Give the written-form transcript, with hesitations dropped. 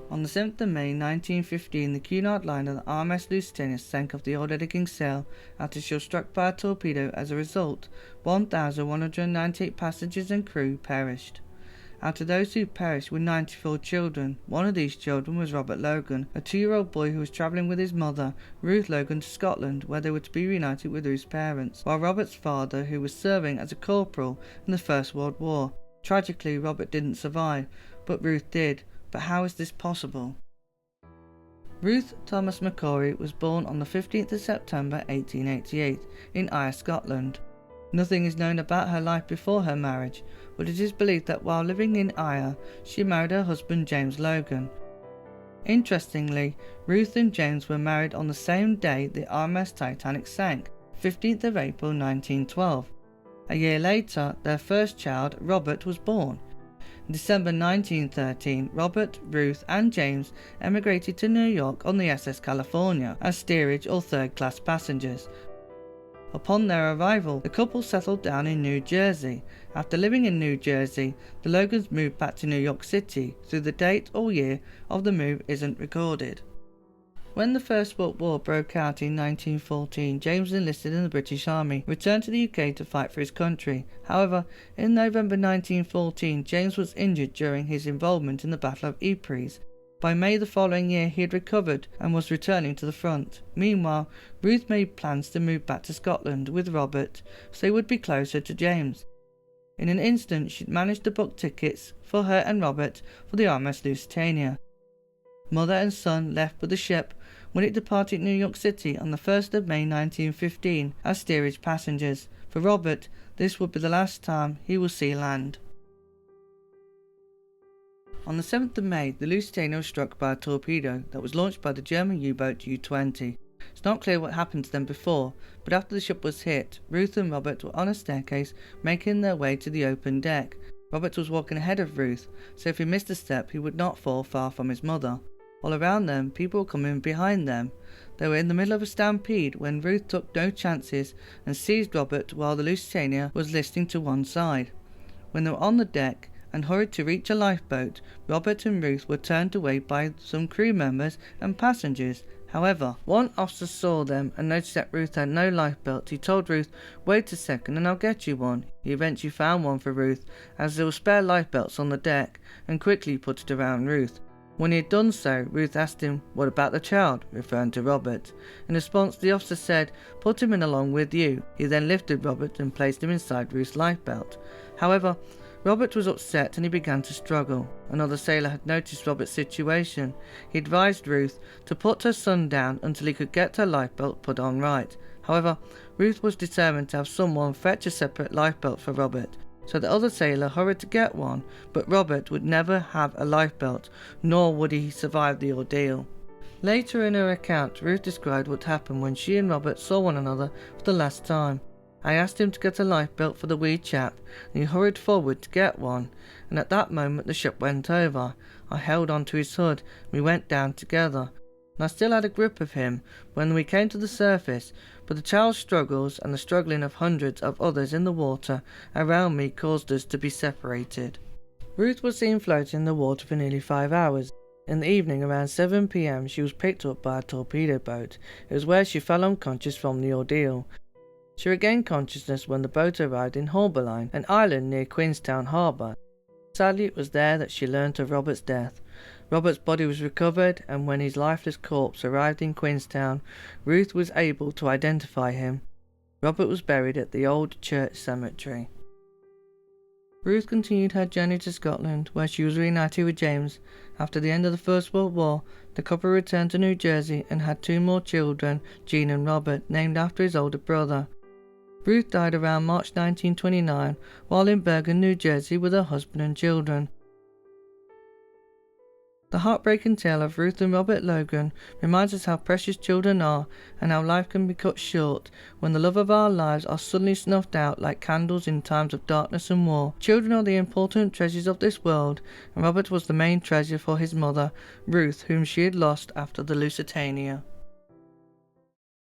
On the 7th of May 1915, the Cunard liner, the RMS Lusitania, sank off the old Ediking sail after she was struck by a torpedo. As a result, 1,198 passengers and crew perished. Out of those who perished were 94 children. One of these children was Robert Logan, a 2-year-old boy who was travelling with his mother, Ruth Logan, to Scotland, where they were to be reunited with Ruth's parents, while Robert's father, who was serving as a corporal in the First World War. Tragically, Robert didn't survive, but Ruth did. But how is this possible? Ruth Thomas McCrory was born on the 15th of September 1888 in Ayr, Scotland. Nothing is known about her life before her marriage, but it is believed that while living in Ayr, she married her husband James Logan. Interestingly, Ruth and James were married on the same day the RMS Titanic sank, 15th of April 1912. A year later, their first child, Robert, was born. In December 1913, Robert, Ruth and James emigrated to New York on the SS California as steerage or third-class passengers. Upon their arrival, the couple settled down in New Jersey. After living in New Jersey, the Logans moved back to New York City, though the date or year of the move isn't recorded. When the First World War broke out in 1914, James enlisted in the British Army, returned to the UK to fight for his country. However, in November 1914, James was injured during his involvement in the Battle of Ypres. By May the following year, he had recovered and was returning to the front. Meanwhile, Ruth made plans to move back to Scotland with Robert, so they would be closer to James. In an instant, she'd managed to book tickets for her and Robert for the RMS Lusitania. Mother and son left with the ship when it departed New York City on the 1st of May 1915 as steerage passengers. For Robert, this would be the last time he will see land. On the 7th of May, the Lusitania was struck by a torpedo that was launched by the German U-boat U-20. It's not clear what happened to them before, but after the ship was hit, Ruth and Robert were on a staircase making their way to the open deck. Robert was walking ahead of Ruth, so if he missed a step he would not fall far from his mother. All around them, people were coming behind them. They were in the middle of a stampede when Ruth took no chances and seized Robert while the Lusitania was listing to one side. When they were on the deck and hurried to reach a lifeboat, Robert and Ruth were turned away by some crew members and passengers. However, one officer saw them and noticed that Ruth had no lifebelt. He told Ruth, "Wait a second and I'll get you one." He eventually found one for Ruth, as there were spare lifebelts on the deck, and quickly put it around Ruth. When he had done so, Ruth asked him, "What about the child?" referring to Robert. In response, the officer said, "Put him in along with you." He then lifted Robert and placed him inside Ruth's lifebelt. However, Robert was upset and he began to struggle. Another sailor had noticed Robert's situation. He advised Ruth to put her son down until he could get her lifebelt put on right. However, Ruth was determined to have someone fetch a separate lifebelt for Robert. So the other sailor hurried to get one, but Robert would never have a lifebelt, nor would he survive the ordeal. Later in her account, Ruth described what happened when she and Robert saw one another for the last time. I asked him to get a lifebelt for the wee chap, and he hurried forward to get one, and at that moment the ship went over. I held on to his hood, and we went down together, and I still had a grip of him when we came to the surface, but the child's struggles and the struggling of hundreds of others in the water around me caused us to be separated. Ruth was seen floating in the water for nearly 5 hours. In the evening, around 7 p.m, she was picked up by a torpedo boat. It was where she fell unconscious from the ordeal. She regained consciousness when the boat arrived in Haulbowline, an island near Queenstown Harbour. Sadly, it was there that she learnt of Robert's death. Robert's body was recovered, and when his lifeless corpse arrived in Queenstown, Ruth was able to identify him. Robert was buried at the old church cemetery. Ruth continued her journey to Scotland, where she was reunited with James. After the end of the First World War, the couple returned to New Jersey and had 2 more children, Jean and Robert, named after his older brother. Ruth died around March 1929 while in Bergen, New Jersey with her husband and children. The heartbreaking tale of Ruth and Robert Logan reminds us how precious children are and how life can be cut short when the love of our lives are suddenly snuffed out like candles in times of darkness and war. Children are the important treasures of this world, and Robert was the main treasure for his mother, Ruth, whom she had lost after the Lusitania.